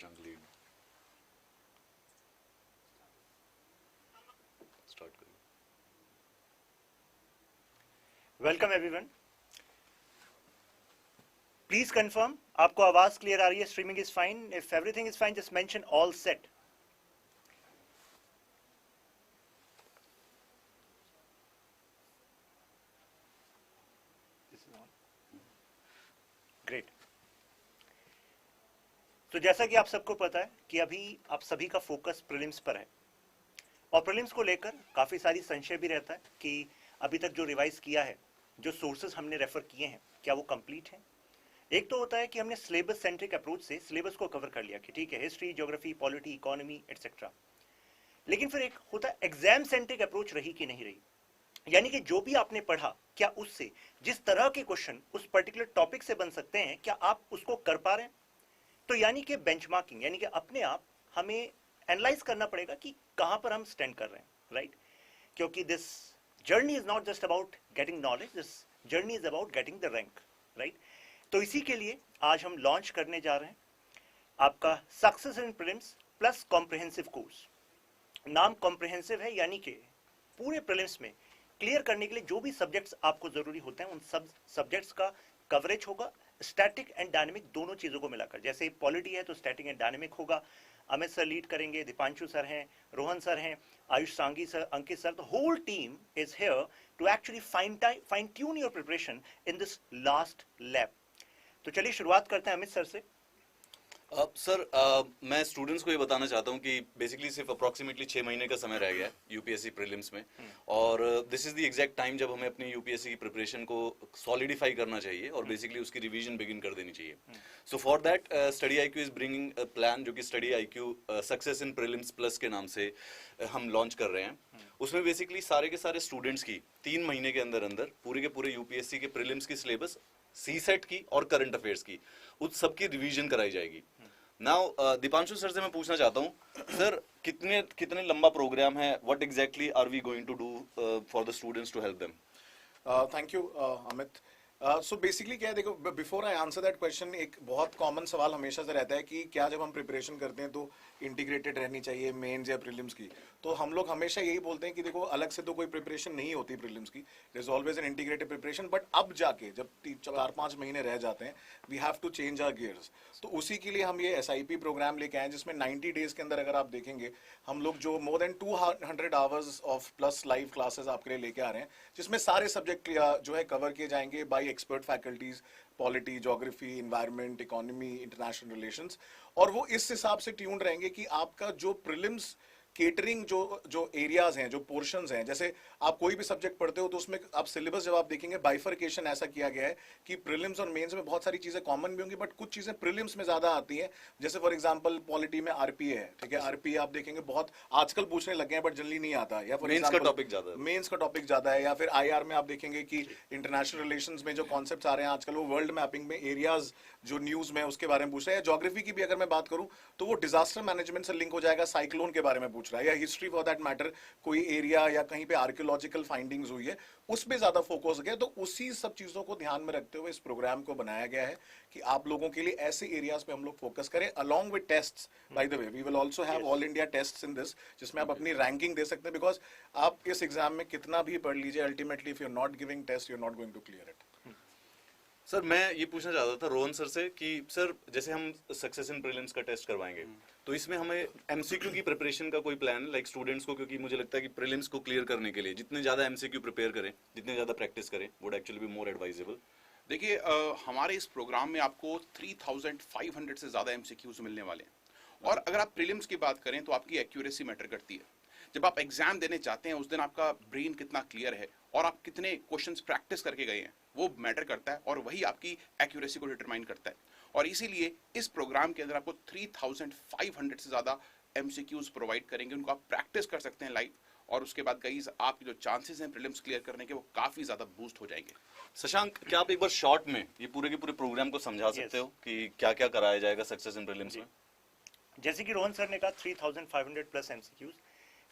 Shashank lead start करिए। Welcome everyone, please confirm आपको आवाज क्लियर आ रही है, streaming is fine, if everything is fine just mention all set. Great. तो जैसा कि आप सबको पता है कि अभी आप सभी का फोकस प्रीलिम्स पर है और प्रीलिम्स को लेकर काफी सारी संशय भी रहता है कि अभी तक जो रिवाइज किया है, जो सोर्सेज हमने रेफर किए हैं, क्या वो कंप्लीट हैं। एक तो होता है कि हमने सिलेबस सेंट्रिक अप्रोच से सिलेबस को कवर कर लिया कि ठीक है, history, geography, polity, economy etcetera. लेकिन फिर एक होता है एग्जाम सेंट्रिक अप्रोच रही कि नहीं रही, यानी कि जो भी आपने पढ़ा, क्या उससे जिस तरह के क्वेश्चन उस पर्टिकुलर टॉपिक से बन सकते हैं, क्या आप उसको कर पा रहे हैं। तो यानी कि बेंचमार्किंग, यानी कि अपने आप हमें एनालाइज करना पड़ेगा कि कहां पर हम स्टैंड कर रहे हैं, राइट। क्योंकि this journey is not just about getting knowledge, this journey is about getting the rank, right. तो इसी के लिए आज हम लॉन्च करने जा रहे हैं आपका success in prelims plus comprehensive course. नाम कॉम्प्रिहेंसिव है, यानी कि पूरे प्रीलिम्स में क्लियर करने के लिए जो भी सब्जेक्ट्स आपको जरूरी होते हैं उन सब सब्जेक्ट्स का कवरेज होगा, स्टैटिक एंड डायनेमिक दोनों चीजों को मिलाकर। जैसे पॉलिटी है तो स्टैटिक एंड डायनेमिक होगा, अमित सर लीड करेंगे, दीपांशु सर हैं, रोहन सर हैं, Ayush Sangi sir, Ankit sir. The whole team is here to actually fine tune your preparation in this last lab. तो चलिए शुरुआत करते हैं अमित सर से। सर मैं स्टूडेंट्स को ये बताना चाहता हूँ कि बेसिकली सिर्फ अप्रॉक्सीमेटली 6 महीने का समय रह गया है यूपीएससी प्रीलिम्स में, और this is the exact time जब हमें अपनी यूपीएससी की प्रिपरेशन को सॉलिडिफाई करना चाहिए और बेसिकली उसकी रिवीजन बिगिन कर देनी चाहिए। So for that study IQ is bringing a plan जो कि study IQ success in prelims plus के नाम से हम लॉन्च कर रहे हैं। उसमें बेसिकली सारे के सारे स्टूडेंट्स की 3 महीने के अंदर अंदर पूरे के पूरे यूपीएससी के प्रीलिम्स की सिलेबस, सीसेट की और करंट अफेयर्स की, उस सब की रिवीजन कराई जाएगी। नाउ दीपांशु सर से मैं पूछना चाहता हूँ, सर कितने कितने लंबा प्रोग्राम है, what exactly are we going to do for the students to help them? Thank you Amit. So basically क्या है, देखो, before I answer that question, एक बहुत कॉमन सवाल हमेशा से रहता है कि क्या जब हम प्रिपरेशन करते हैं तो इंटीग्रेटेड रहनी चाहिए मेंस या प्रीलिम्स की। तो हम लोग हमेशा यही बोलते हैं कि देखो, अलग से तो कोई प्रिपरेशन नहीं होती प्रीलिम्स की, there is always an integrated preparation. But अब जाके जब 4-5 महीने रह जाते हैं, we have to change our gears. तो उसी के लिए हम ये SIP प्रोग्राम लेके आए, जिसमें 90 डेज के अंदर अगर आप देखेंगे, हम लोग जो more than 200 hours of plus live classes आपके लिए लेके आ रहे हैं, जिसमें सारे सब्जेक्ट जो है कवर किए जाएंगे bye expert faculties, polity, geography, environment, economy, international relations. और वो इस हिसाब से ट्यून रहेंगे कि आपका जो प्रीलिम्स केटरिंग जो एरियाज हैं, जो पोर्शंस हैं, जैसे आप कोई भी सब्जेक्ट पढ़ते हो तो उसमें आप सिलेबस जब आप देखेंगे, बाइफर्केशन ऐसा किया गया है कि प्रीलिम्स और मेंस में बहुत सारी चीजें कॉमन भी होंगी, बट कुछ चीजें प्रीलिम्स में ज्यादा आती हैं। जैसे फॉर एग्जांपल पॉलिटी में RPA है, ठीक है, RPA आप देखेंगे बहुत आजकल पूछने लगे हैं बट जनरली नहीं आता, या फॉर मेंस का टॉपिक ज्यादा है, मेंस का टॉपिक ज्यादा है। या फिर IR में आप देखेंगे कि इंटरनेशनल रिलेशंस में जो कॉन्सेप्ट्स आ रहे हैं आजकल, वो वर्ल्ड मैपिंग में एरियाज जो न्यूज में उसके बारे में पूछ रहे हैं। ज्योग्राफी की भी अगर मैं बात करूं तो वो डिजास्टर मैनेजमेंट से लिंक हो जाएगा, साइक्लोन के बारे में पूछ रहा है, या हिस्ट्री फॉर दैट मैटर, कोई एरिया या कहीं पे आर्कियोलॉजिकल फाइंडिंग्स हुई है, उस पे ज्यादा फोकस गया। तो उसी सब चीजों को ध्यान में रखते हुए इस प्रोग्राम को बनाया गया है कि आप लोगों के लिए ऐसे एरियाज पे हम लोग फोकस करें, along with tests. By the way, we will also have all India tests in this, जिसमें आप अपनी रैंकिंग दे सकते हैं, बिकॉज आप इस एग्जाम में कितना भी पढ़ लीजिए, ultimately if you are not giving test, you are not going to clear it. Sir मैं ये पूछना चाहता था रोहन सर से कि सर जैसे हम सक्सेस इन प्रीलिम्स का टेस्ट करवाएंगे, तो इसमें हमें MCQ की प्रिपरेशन का कोई प्लान लाइक स्टूडेंट्स को, क्योंकि मुझे लगता है कि प्रीलिम्स को क्लियर करने के लिए जितने ज्यादा MCQ प्रिपेयर करें, जितने ज्यादा प्रैक्टिस करें, would actually be more advisable. देखिए, हमारे इस प्रोग्राम में आपको 3500 से ज़्यादा MCQs मिलने वाले हैं। और अगर आप प्रीलिम्स की बात करें तो आपकी एक्यूरेसी मैटर करती है। जब आप एग्जाम देने जाते हैं उस दिन आपका ब्रेन कितना क्लियर है और आप कितने क्वेश्चंस प्रैक्टिस करके गए हैं, वो मैटर करता है और वही आपकी एक्यूरेसी को डिटरमाइन करता है। और इसीलिए इस प्रोग्राम के अंदर आपको 3500 से ज़्यादा MCQs प्रोवाइड करेंगे, उनको आप प्रैक्टिस कर सकते हैं लाइव, और उसके बाद गाइस आपके जो चांसेस हैं प्रीलिम्स क्लियर करने के, वो काफ़ी ज़्यादा बूस्ट हो जाएंगे। शशांक, क्या आप एक बार शॉर्ट में ये पूरे के पूरे प्रोग्राम को समझा सकते हो कि क्या क्या कराया जाएगा सक्सेस इन प्रीलिम्स में? जैसे कि रोहन सर ने कहा 3500 प्लस MCQs,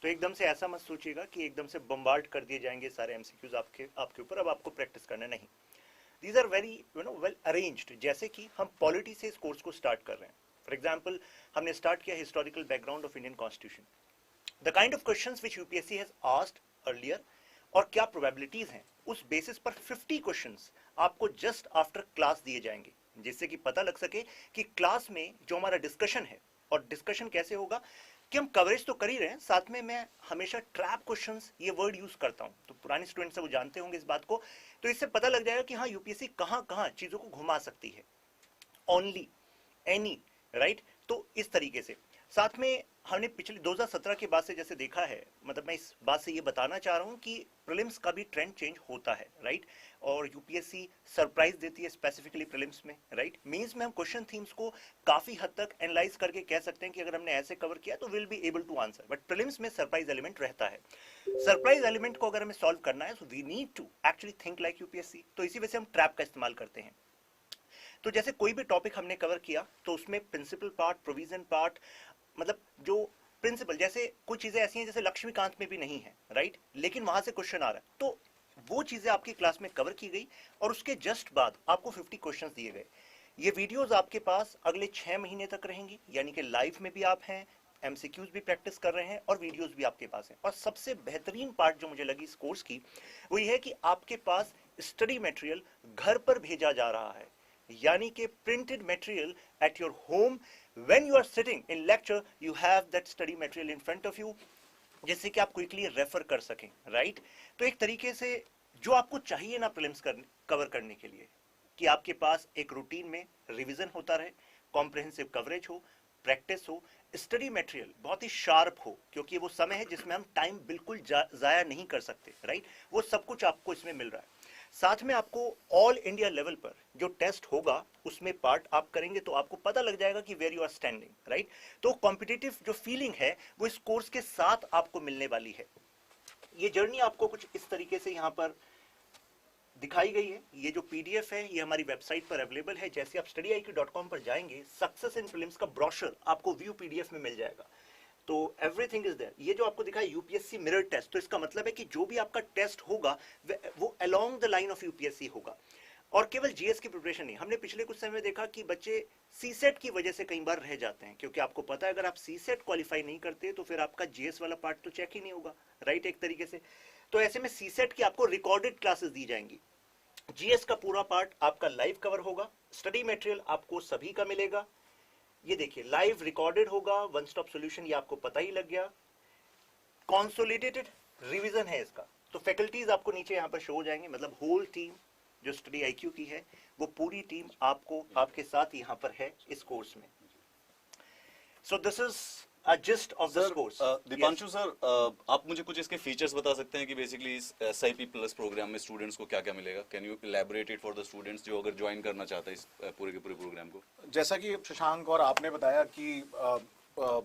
तो एकदम से ऐसा मत सोचिएगा कि एकदम से बम्बार्ड कर दिए जाएंगे सारे MCQs आपके ऊपर, अब आपको प्रैक्टिस करना नहीं। These are very well arranged. जैसे कि हम पॉलिटी से इस कोर्स को स्टार्ट कर रहे हैं, फॉर एग्जाम्पल हमने स्टार्ट किया historical background of Indian constitution, the kind of questions which UPSC has asked earlier और क्या प्रोबेबिलिटीज हैं, उस बेसिस पर 50 क्वेश्चंस आपको जस्ट आफ्टर क्लास दिए जाएंगे, जिससे कि पता लग सके कि क्लास में जो हमारा डिस्कशन है, और डिस्कशन कैसे होगा कि हम कवरेज तो कर ही रहे हैं, साथ में मैं हमेशा ट्रैप क्वेश्चंस ये वर्ड यूज करता हूं, तो पुराने स्टूडेंट्स से वो जानते होंगे इस बात को, तो इससे पता लग जाएगा कि हाँ यूपीएससी कहां कहां चीजों को घुमा सकती है, ओनली, एनी, राइट। तो इस तरीके से साथ में हमने पिछले 2017 के बाद से जैसे देखा है, मतलब मैं इस बात से ये बताना चाह रहा हूं कि प्रीलिम्स का भी ट्रेंड चेंज होता है, राइट, और यूपीएससी सरप्राइज देती है स्पेसिफिकली प्रीलिम्स में, राइट। मेंस में हम क्वेश्चन थीम्स को काफी हद तक एनालाइज करके कह सकते हैं कि अगर हमने ऐसे कवर किया तो will be able to answer, but prelims में सरप्राइज एलिमेंट रहता है। सरप्राइज एलिमेंट को अगर हमें सॉल्व करना है, so we need to actually think like UPSC, तो इसी वजह से हम ट्रैप का इस्तेमाल करते हैं। तो जैसे कोई भी टॉपिक हमने कवर किया तो उसमें प्रिंसिपल पार्ट, प्रोविजन पार्ट, मतलब जो प्रिंसिपल, जैसे कुछ चीजें ऐसी हैं जैसे लक्ष्मीकांत में भी नहीं है, राइट, लेकिन वहां से क्वेश्चन आ रहा है, तो वो चीजें आपकी क्लास में कवर की गई और उसके जस्ट बाद आपको 50 क्वेश्चंस दिए गए। ये वीडियोस आपके पास अगले 6 महीने तक रहेंगी, यानी कि लाइव में भी आप हैं, एमसीक्यूज भी प्रैक्टिस कर रहे हैं और वीडियोस भी आपके पास हैं। और सबसे बेहतरीन पार्ट जो मुझे लगी इस कोर्स की वो ये है कि आपके पास स्टडी मटेरियल घर पर भेजा जा रहा है, यानी कि printed material at your home, when you are sitting in lecture you have that study material in front of you, जिससे कि आप क्विकली रेफर कर सकें, राइट। तो एक तरीके से जो आपको चाहिए ना प्रीलिम्स कवर करने के लिए, कि आपके पास एक रूटीन में रिवीजन होता रहे, कॉम्प्रिहेंसिव कवरेज हो, प्रैक्टिस हो, स्टडी मटेरियल बहुत ही शार्प हो, क्योंकि वो समय है जिसमें हम टाइम बिल्कुल जाया नहीं कर सकते, राइट, वो सब कुछ आपको इसमें मिल रहा है। साथ में आपको ऑल इंडिया लेवल पर जो टेस्ट होगा उसमें पार्ट आप करेंगे तो आपको पता लग जाएगा कि where you are standing, right. तो कॉम्पिटिटिव जो फीलिंग है वो इस कोर्स के साथ आपको मिलने वाली है। ये जर्नी आपको कुछ इस तरीके से यहाँ पर दिखाई गई है। ये जो पीडीएफ है ये हमारी वेबसाइट पर अवेलेबल है। जैसे आप studiiq.com पर जाएंगे, सक्सेस इन प्रीलिम्स का ब्रोशर आपको व्यू पीडीएफ में मिल जाएगा, तो एवरीथिंग इज देयर। ये जो आपको दिखा है यूपीएससी मिरर टेस्ट, तो इसका मतलब है कि जो भी आपका टेस्ट होगा वो along the line of UPSC होगा, और केवल जीएस की प्रिपरेशन नहीं। हमने पिछले कुछ समय में देखा कि बच्चे सीसेट की वजह से कई बार रह जाते हैं, क्योंकि आपको पता है अगर आप सीसेट क्वालिफाई नहीं करते तो फिर आपका जीएस वाला पार्ट तो चेक ही नहीं होगा, राइट, एक तरीके से। तो ऐसे में सीसेट की आपको रिकॉर्डेड क्लासेस दी जाएंगी, जीएस का पूरा पार्ट आपका लाइव कवर होगा, स्टडी मटेरियल आपको सभी का मिलेगा। ये देखिए लाइव रिकॉर्डेड होगा, वन स्टॉप सॉल्यूशन, ये आपको पता ही लग गया। कंसोलिडेटेड रिवीजन है इसका, तो फैकल्टीज आपको नीचे यहाँ पर शो हो जाएंगे, मतलब होल टीम जो स्टडी आईक्यू की है वो पूरी टीम आपको आपके साथ यहाँ पर है इस कोर्स में। सो this is a gist of this course. Deepanshu sir, आप मुझे कुछ इसके फीचर्स बता सकते हैं कि बेसिकली इस SIP प्लस प्रोग्राम में स्टूडेंट्स को क्या क्या मिलेगा? Can you elaborate it for the students जो अगर ज्वाइन करना चाहते हैं इस पूरे के पूरे प्रोग्राम को? जैसा कि शशांक और आपने बताया कि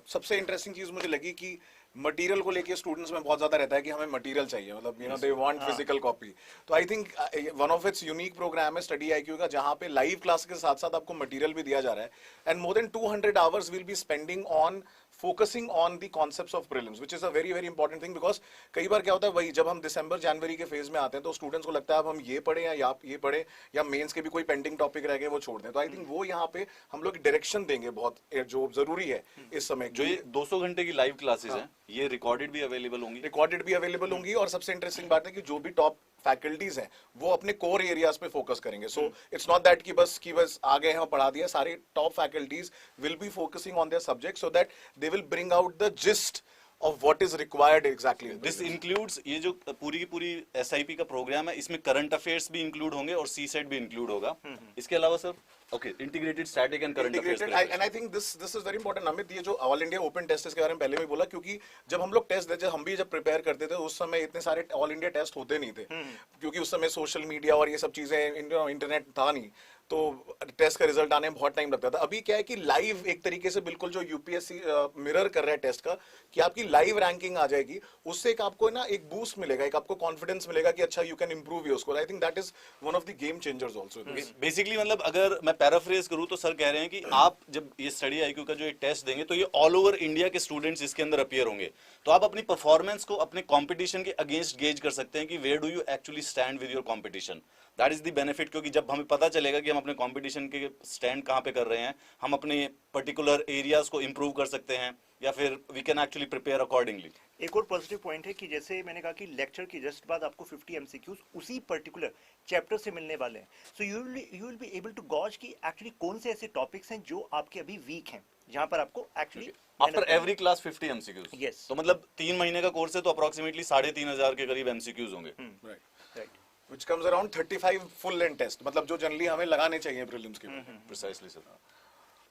सबसे इंटरेस्टिंग चीज मुझे लगी कि मटेरियल को लेके स्टूडेंट्स में बहुत ज्यादा रहता है कि हमें मटेरियल चाहिए, मतलब you know they want physical copy. तो I think one of its unique program है स्टडी आईक्यू का, जहां पे लाइव क्लास के साथ साथ आपको मटेरियल भी दिया जा रहा है, and more than 200 hours will be spending on focusing on the concepts of prelims, which is a very very important thing, because कई बार क्या होता है, वही जब हम दिसंबर जनवरी के फेज में आते हैं तो स्टूडेंट्स को लगता है अब हम ये पढ़े या ये पढ़े, या मेंस के भी कोई पेंडिंग टॉपिक रह गए वो छोड़ दें। तो आई थिंक वो यहाँ पे हम लोग डायरेक्शन देंगे बहुत, जो जरूरी है इस समय। जो ये 200 घंटे की लाइव क्लासेस हैं, ये रिकॉर्डेड भी अवेलेबल होंगी? रिकॉर्डेड भी अवेलेबल होंगी, और सबसे इंटरेस्टिंग बात है कि जो भी टॉप फैकल्टीज हैं वो अपने कोर एरियाज पे फोकस करेंगे। सो इट्स नॉट दैट कि बस आ गए हैं पढ़ा दिया, सारे top faculties will be focusing on their subject so that they will bring out the gist of what is required exactly. This includes, ये जो पूरी की पूरी SIP का प्रोग्राम है, इसमें करंट अफेयर्स भी इंक्लूड होंगे और CSET भी इंक्लूड होगा। इसके अलावा sir integrated static and current affairs, and I think this is very important Amit, ये जो ऑल इंडिया ओपन टेस्ट के बारे में पहले भी बोला, क्योंकि जब हम लोग टेस्ट देते, हम भी जब प्रिपेयर करते थे उस समय इतने सारे ऑल इंडिया टेस्ट होते नहीं थे, क्योंकि उस समय सोशल मीडिया और ये सब चीजें, इंटरनेट था नहीं, तो टेस्ट का रिजल्ट आने में बहुत टाइम लगता था। अभी क्या है कि लाइव एक तरीके से बिल्कुल जो यूपीएससी मिरर कर रहा है टेस्ट का, कि आपकी लाइव रैंकिंग आ जाएगी, उससे एक आपको ना एक बूस्ट मिलेगा, एक आपको कॉन्फिडेंस मिलेगा कि अच्छा you can improve your score. I think that is one of the game changers also. Basically मतलब अगर मैं पैराफ्रेज करूं तो सर कह रहे हैं कि आप जब ये स्टडी आईक्यू का जो एक टेस्ट देंगे तो ये ऑल ओवर इंडिया के स्टूडेंट्स इसके अंदर अपीयर होंगे, तो आप अपनी परफॉर्मेंस को अपने कंपटीशन के अगेंस्ट गेज कर सकते हैं कि where do you actually stand with your competition. That is the benefit, क्योंकि जब हमें पता चलेगा कि हम अपने कंपटीशन के स्टैंड कहाँ पे कर रहे हैं, हम अपने पर्टिकुलर एरियाज को इंप्रूव कर सकते हैं, या फिर we can actually prepare accordingly. एक और पॉजिटिव पॉइंट है कि जैसे मैंने कहा कि लेक्चर की जस्ट बाद आपको 50 एमसीक्यूज उसी पर्टिकुलर चैप्टर से मिलने वाले हैं, so you will be able to gauge कि एक्चुअली कौन से ऐसे टॉपिक्स हैं जो आपके अभी वीक हैं, जहां पर आपको actually after every class 50 MCQs. Yes. तो मतलब 3 महीने का कोर्स है, तो अप्रोक्सीमेटली 3,500 के करीब एमसीक्यूज होंगे। Right, which comes around 35 full length test, मतलब जो जनरली हमें लगाने चाहिए प्रीलिम्स के लिए। Precisely sir.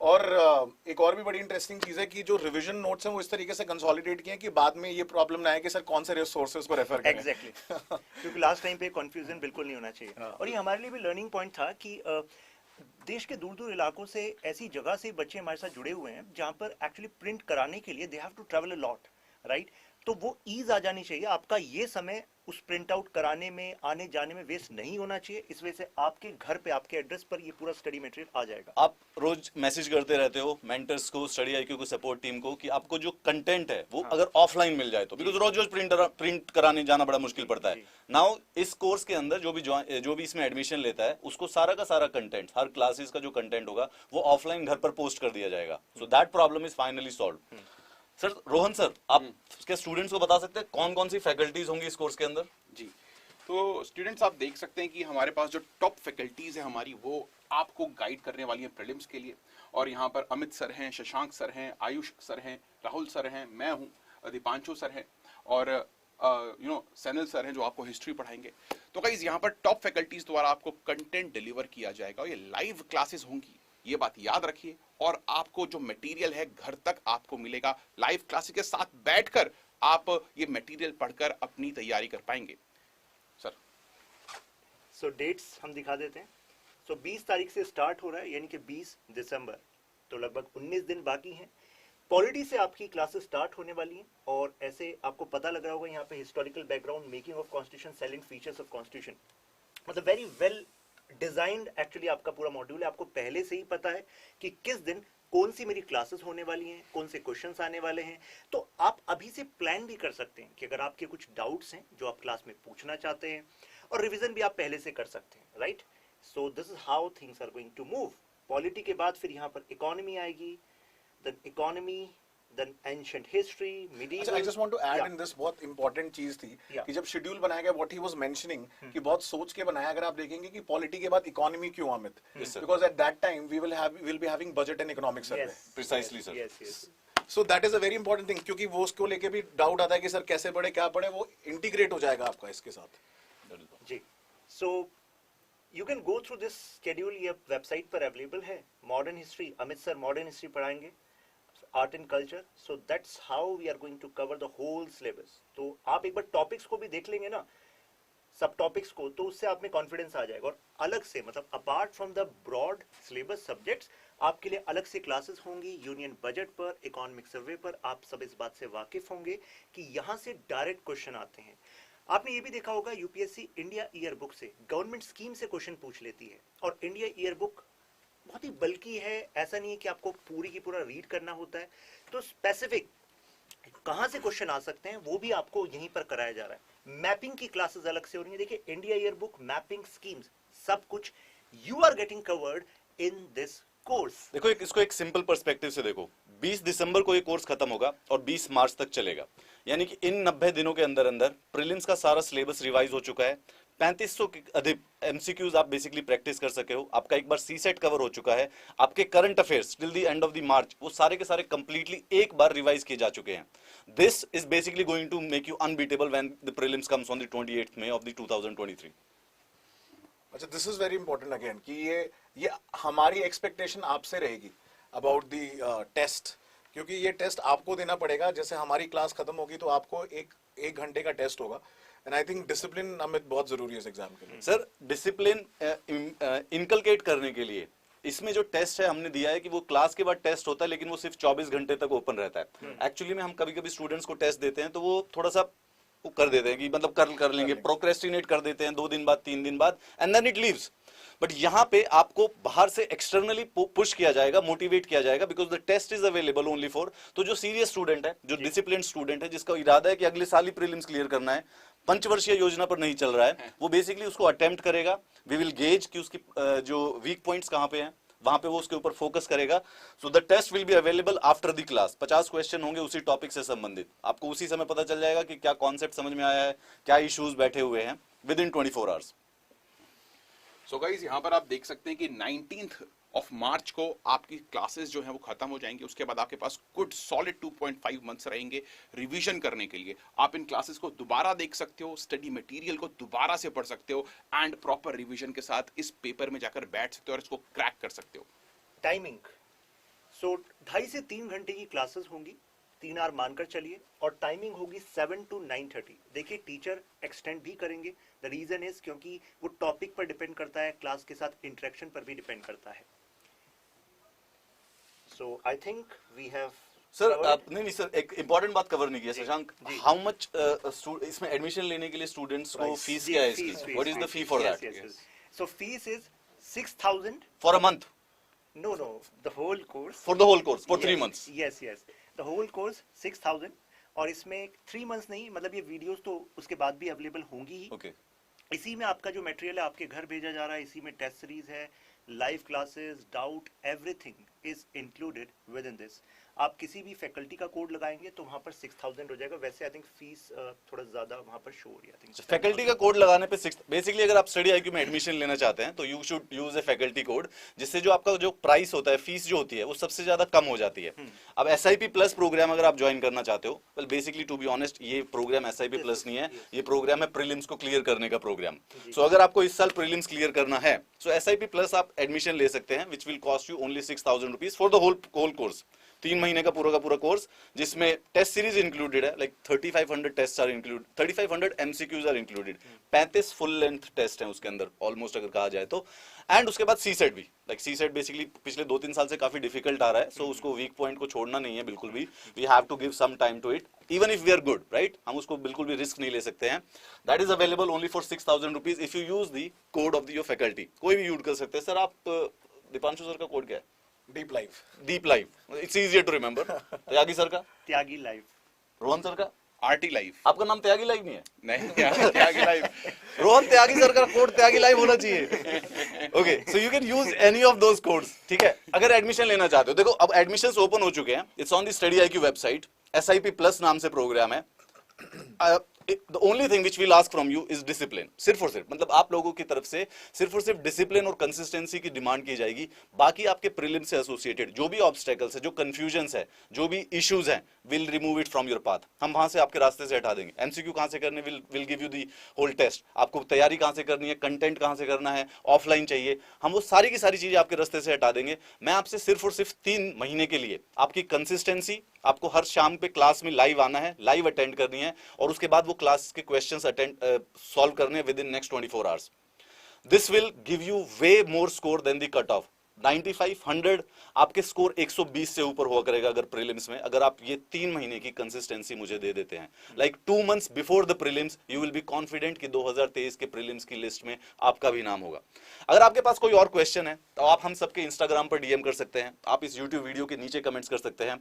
और एक और भी बड़ी इंटरेस्टिंग चीज है कि जो रिवीजन नोट्स हैं वो इस तरीके से कंसोलिडेट किए हैं कि बाद में ये प्रॉब्लम ना आए कि सर कौन से रिसोर्सेज को रेफर करें। एग्जैक्टली क्योंकि लास्ट टाइम पे कंफ्यूजन बिल्कुल नहीं होना चाहिए। और ये हमारे लिए भी लर्निंग पॉइंट था कि देश के दूर दूर इलाकों से ऐसी जगह से बच्चे हमारे साथ जुड़े हुए हैं जहां पर एक्चुअली प्रिंट कराने के लिए they have to travel a lot, right. तो वो ईज आ जानी चाहिए, आपका ये समय उस प्रिंट आउट कराने में आने जाने में वेस्ट नहीं होना चाहिए। इस वजह से आपके घर पे आपके एड्रेस पर ये पूरा स्टडी मटेरियल आ जाएगा। आप रोज मैसेज करते रहते हो मेंटर्स को, स्टडी आईक्यू को, सपोर्ट टीम को, कि आपको जो कंटेंट है वो अगर ऑफलाइन मिल जाए तो, बिकॉज रोज रोज प्रिंट कराने जाना बड़ा मुश्किल पड़ता है। नाउ इस कोर्स के अंदर जो भी इसमें एडमिशन लेता है उसको सारा का सारा कंटेंट, हर क्लासेस का जो कंटेंट होगा वो ऑफलाइन घर पर पोस्ट कर दिया जाएगा। So that problem is finally solve. Sir Rohan sir, आप उसके स्टूडेंट्स को बता सकते हैं कौन कौन सी फैकल्टीज होंगी इस कोर्स के अंदर? जी, तो स्टूडेंट्स आप देख सकते हैं कि हमारे पास जो टॉप फैकल्टीज है हमारी, वो आपको गाइड करने वाली हैं प्रीलिम्स के लिए। और यहाँ पर अमित सर हैं, शशांक सर हैं, आयुष सर हैं, राहुल सर हैं, मैं हूँ, दीपांशु सर हैं, और सैनल सर हैं जो आपको हिस्ट्री पढ़ाएंगे। तो गाइस यहाँ पर टॉप फैकल्टीज द्वारा आपको कंटेंट डिलीवर किया जाएगा। ये लाइव क्लासेस होंगी, ये बात याद रखिए। और आपको जो मटेरियल है घर तक आपको मिलेगा। लाइव क्लासेस के साथ बैठकर आप ये मटेरियल पढ़कर अपनी तैयारी कर पाएंगे। सर सो डेट्स हम दिखा देते हैं। सो 20 तारीख से स्टार्ट हो रहा है, यानी कि 20 दिसंबर, तो लगभग 19 दिन बाकी हैं। पॉलिटी से आपकी क्लासेस स्टार्ट होने वाली हैं। और ऐसे आपको पता लग रहा होगा यहाँ पे historical background, making of constitution, salient features of constitution, मतलब वेरी वेल डिजाइंड एक्चुअली आपका पूरा मॉड्यूल है। आपको पहले से ही पता है कि किस दिन कौन सी मेरी क्लासेस होने वाली हैं, कौन से क्वेश्चंस आने वाले हैं। तो आप अभी से प्लान भी कर सकते हैं कि अगर आपके कुछ डाउट्स हैं जो आप क्लास में पूछना चाहते हैं, और रिवीजन भी आप पहले से कर सकते हैं, right. So this is how things are going to move. Polity के बाद फिर यहाँ पर इकोनॉमी आएगी, then economy, then ancient history, medieval. I just want to add in this, बहुत इंपॉर्टेंट चीज थी कि जब शेड्यूल बनाया गया, व्हाट ही वाज मेंशनिंग कि बहुत सोच के बनाया। अगर आप देखेंगे कि पॉलिटी के बाद इकोनॉमी क्यों, Amit, because at that time we will be having budget and economic survey. Precisely sir. Yes yes. So that is a very important thing, क्योंकि वो उसको लेके भी डाउट आता है कि सर कैसे पढ़े, क्या पढ़े, वो इंटीग्रेट हो जाएगा आपका इसके साथ। जी, so you can go through this schedule, ये वेबसाइट पर अवेलेबल है। Modern history, Amit sir modern history पढ़ाएंगे, art and culture. So that's how we are going to cover the whole syllabus. तो आप एक बार टॉपिक्स को भी देख लेंगे ना, सब टॉपिक्स को, तो उससे आप में कॉन्फिडेंस आ जाएगा। और अलग से, मतलब apart from the broad syllabus subjects, आपके लिए अलग से क्लासेस होंगी यूनियन बजट पर, इकोनॉमिक सर्वे पर। आप सब इस बात से वाकिफ होंगे कि यहाँ से डायरेक्ट क्वेश्चन आते हैं। आपने ये भी देखा होगा यूपीएससी इंडिया ईयर बुक से, गवर्नमेंट स्कीम से क्वेश्चन पूछ लेती है। और इंडिया ईयर बुक बहुत ही बल्कि है, ऐसा नहीं है कि आपको पूरी की पूरा रीड करना होता है। तो स्पेसिफिक कहां से क्वेश्चन आ सकते हैं वो भी आपको यहीं पर कराया जा रहा है। मैपिंग की क्लासेस अलग से हो रही है। देखिए, India year book, mapping, schemes, सब कुछ you are getting covered in this course. देखो, इसको एक सिंपल पर्सपेक्टिव से देखो। 20 दिसंबर को ये कोर्स खत्म होगा और 20 मार्च तक चलेगा, यानी कि इन 90 दिनों के अंदर अंदर प्रीलिम्स का सारा सिलेबस रिवाइज हो चुका है। 3500 के अधिक एमसीक्यूज आप बेसिकली प्रैक्टिस कर सके हो। आपका एक बार सी सेट कवर हो चुका है। आपके current affairs till the end of the March वो सारे के सारे कंप्लीटली एक बार रिवाइज किए जा चुके हैं। This is basically going to make you unbeatable when the prelims comes on the 28th May of the 2023। अच्छा, this is very important again कि ये हमारी एक्सपेक्टेशन आपसे रहेगी अबाउट द टेस्ट, क्योंकि ये टेस्ट आपको देना पड़ेगा। जैसे हमारी क्लास खत्म होगी तो आपको एक घंटे का टेस्ट होगा। And I think discipline Amit बहुत जरूरी है इस एग्जाम के लिए। सर, डिसिप्लिन इनकलकेट करने के लिए इसमें जो टेस्ट है हमने दिया है कि वो क्लास के बाद टेस्ट होता है, लेकिन वो सिर्फ 24 घंटे तक ओपन रहता है। एक्चुअली में हम कभी कभी स्टूडेंट्स को टेस्ट देते हैं तो वो थोड़ा सा वो कर देते हैं कि मतलब कर लेंगे, प्रोक्रेस्टिनेट कर देते हैं 2 दिन बाद, 3 दिन बाद, and then it leaves. But यहाँ पे आपको बाहर से एक्सटर्नली पुश किया जाएगा, मोटिवेट किया जाएगा, because the test is available only for, तो जो सीरियस स्टूडेंट है, जो डिसिप्लिन स्टूडेंट है, जिसका इरादा है कि अगले साल ही प्रीलिम्स क्लियर करना है, पंचवर्षीय योजना पर नहीं चल रहा है, वो बेसिकली उसको अटेम्प्ट करेगा। वी विल गेज कि उसकी जो वीक पॉइंट्स कहाँ पे हैं, वहां पे वो उसके ऊपर फोकस करेगा। So the test will be available after the class. 50 question होंगे उसी टॉपिक से संबंधित, आपको उसी समय पता चल जाएगा कि क्या कॉन्सेप्ट समझ में आया है, क्या इश्यूज बैठे हुए हैं, with in 24 hours. So guys यहाँ पर आप देख सकते हैं कि 19th ऑफ मार्च को आपकी क्लासेस जो हैं वो खत्म हो जाएंगे। उसके बाद आपके पास गुड सॉलिड 2.5 मंथ्स रहेंगे रिवीजन करने के लिए। आप इन क्लासेस को दोबारा देख सकते हो, स्टडी मटेरियल को दोबारा से पढ़ सकते हो एंड प्रॉपर रिवीजन के साथ इस पेपर में जाकर बैठ सकते हो और इसको क्रैक कर सकते हो। टाइमिंग, सो 2.5 से 3 घंटे की क्लासेस होंगी, 3 आवर मानकर चलिए, और टाइमिंग होगी 7 to 9:30। देखिए टीचर एक्सटेंड भी करेंगे, द रीजन इज क्योंकि वो टॉपिक पर डिपेंड करता है, क्लास के साथ इंटरेक्शन पर भी डिपेंड करता है। So I think we have sir नहीं सर, एक इंपॉर्टेंट बात कवर नहीं किया शशांक, हाउ मच इसमें एडमिशन लेने के लिए स्टूडेंट्स को फीस क्या है इसकी, what is the fee for that? So fees is 6,000 for a month? No, the whole course. For the whole course, for 3 Yes, months. Yes. The whole course 6,000, और इसमें 3 months नहीं, मतलब ये वीडियोस तो उसके बाद भी अवेलेबल होंगी ही। Okay. इसी में आपका जो मटेरियल है आपके घर भेजा जा रहा है, इसी में टेस्ट सीरीज है, live classes, doubt, everything is included with in this. आप किसी भी फैकल्टी का कोड लगाएंगे तो वहां पर 6,000 हो जाएगा। वैसे आई थिंक फीस थोड़ा ज्यादा वहां पर शो हो रही है, आई थिंक फैकल्टी का कोड लगाने पे 6, बेसिकली अगर आप स्टडी आईक्यू में एडमिशन लेना चाहते हैं तो you should use a faculty code, जिससे जो आपका जो प्राइस होता है, फीस जो होती है, वो सबसे ज्यादा कम हो जाती है। अब SIP प्लस प्रोग्राम अगर आप ज्वाइन करना चाहते हो, well basically to be honest ये प्रोग्राम SIP प्लस नहीं है, ये प्रोग्राम है प्रीलिम्स को क्लियर करने का प्रोग्राम। सो अगर आपको इस साल प्रीलिम्स क्लियर करना है, सो SIP प्लस आप एडमिशन ले सकते हैं, which will cost you only 6,000 rupees for the whole course. 3 महीने का पूरा कोर्स, जिसमें टेस्ट सीरीज इंक्लूडेड है, like 3500 test are include, 3500 MCQs are included, 35 full length test हैं उसके अंदर ऑलमोस्ट अगर कहा जाए तो। एंड उसके बाद CSET भी, लाइक CSET बेसिकली पिछले 2-3 साल से काफी डिफिकल्ट आ रहा है, सो उसको वीक पॉइंट को छोड़ना नहीं है बिल्कुल भी। We have to give some time to it, even if we are good, right? हम उसको बिल्कुल भी रिस्क नहीं ले सकते हैं। That is available only for 6,000 rupees if you use the code of your faculty. कोई भी यूज कर सकते हैं। सर आप दीपांशु सर का कोड क्या है? Deep life. Deep life, it's easier to remember. Tyagi sir का? त्यागी लाइव। रोहन सर का? RT live. आपका नाम त्यागी लाइव नहीं है? नहीं, त्यागी लाइव। रोहन त्यागी सर का कोड त्यागी लाइव होना चाहिए। Okay, so you can use any of those codes, ठीक है? अगर एडमिशन लेना चाहते हो, देखो अब एडमिशंस ओपन हो चुके हैं, it's on the study IQ website, SIP plus नाम से प्रोग्राम है। The only thing which we'll ask from you is discipline, सिर्फ और सिर्फ, मतलब आप लोगों की तरफ से सिर्फ और सिर्फ डिसिप्लिन और कंसिस्टेंसी की डिमांड की जाएगी। बाकी आपके प्रीलिम से एसोसिएटेड जो भी ऑब्स्टेकल्स है, जो कंफ्यूजन्स है, जो भी इश्यूज हैं, will remove it from your path. हम वहां से आपके रास्ते से हटा देंगे। MCQ कहां से करने, will give you the whole test. आपको तैयारी कहां से करनी है, कंटेंट कहां से करना है, ऑफलाइन चाहिए, हम वो सारी की सारी चीजें आपके रास्ते से हटा देंगे। मैं आपसे सिर्फ और सिर्फ 3 महीने के लिए आपकी कंसिस्टेंसी, आपको हर शाम पे क्लास में लाइव आना है, लाइव अटेंड करनी है, और उसके बाद वो क्लास के क्वेश्चंस अटेंड सॉल्व करने with in next 24 hours. This will give you way more score than the cut off. 9500 आपके स्कोर 120 से ऊपर हुआ करेगा अगर प्रीलिम्स में, अगर आप ये 3 महीने की कंसिस्टेंसी मुझे दे देते हैं। Like 2 months before the prelims you will be confident कि 2023 के प्रीलिम्स की लिस्ट में आपका भी नाम होगा। अगर आपके पास कोई और क्वेश्चन है तो आप हम सबके इंस्टाग्राम पर DM कर सकते हैं, आप इस यूट्यूब वीडियो के नीचे कमेंट्स कर सकते हैं।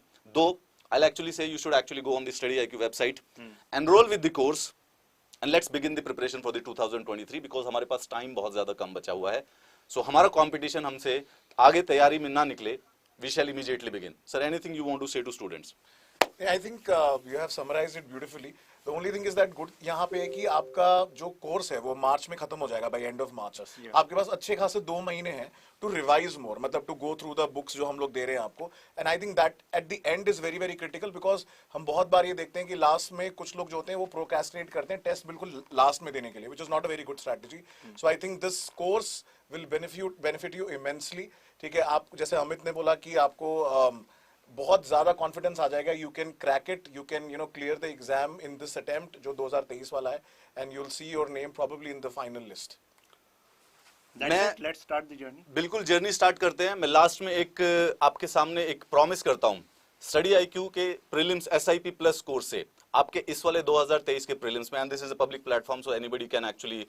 I'll actually say you should actually go on the Study IQ website, enroll with the course, and let's begin the preparation for the 2023 because हमारे पास टाइम बहुत ज्यादा कम बचा हुआ है। So हमारा कंपटीशन हमसे आगे तैयारी में ना निकले, we shall immediately begin. Sir, anything you want to say to students? I think you have summarized it beautifully. The only thing is that good यहाँ पे है कि आपका जो कोर्स है वो मार्च में खत्म हो जाएगा by end of March. आपके पास अच्छे खासे 2 महीने हैं to revise more, मतलब to go through the books जो हम लोग दे रहे हैं आपको. And I think that at the end is very very critical because हम बहुत बार ये देखते हैं कि लास्ट में कुछ लोग जो होते हैं वो procrastinate करते हैं टेस्ट बिल्कुल लास्ट में देने के लिए, which is not a very good strategy. So I think this course will benefit you immensely. ठीक है, आप जैसे अमित ने बोला कि आपको बहुत ज्यादा कॉन्फिडेंस आ जाएगा, you can crack it, you can clear the exam in this attempt जो 2023 वाला है, and you will see your name probably in the final list. Let's start the journey. बिल्कुल जर्नी स्टार्ट करते हैं। मैं लास्ट में एक आपके सामने एक प्रॉमिस करता हूं, स्टडी IQ के प्रीलिम्स SIP प्लस कोर्स से आपके इस वाले 2023 के प्रीलिम्स में, and this is a public platform so anybody can actually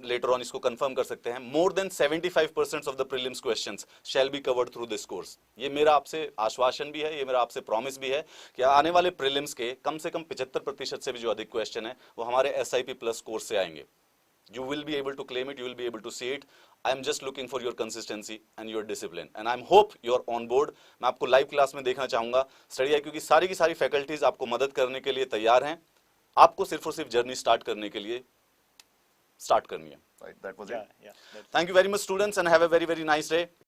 later on इसको कंफर्म कर सकते हैं, more than 75% of the prelims questions shall be covered through this course. ये मेरा आपसे आश्वासन भी है, ये मेरा आपसे प्रॉमिस भी है कि आने वाले प्रीलिम्स के कम से कम 75% से भी जो अधिक क्वेश्चन है वो हमारे SIP प्लस कोर्स से आएंगे। You will be able to claim it, you will be able to see it. I am just looking for your consistency and your discipline, and I hope you are on board. मैं आपको live class में देखना चाहूंगा study IQ की सारी की सारी faculties आपको मदद करने के लिए तैयार हैं। आपको सिर्फ और सिर्फ जर्नी स्टार्ट करने के लिए स्टार्ट करनी है। Right, that was it. Yeah, that's Thank you very much students and have a very nice day.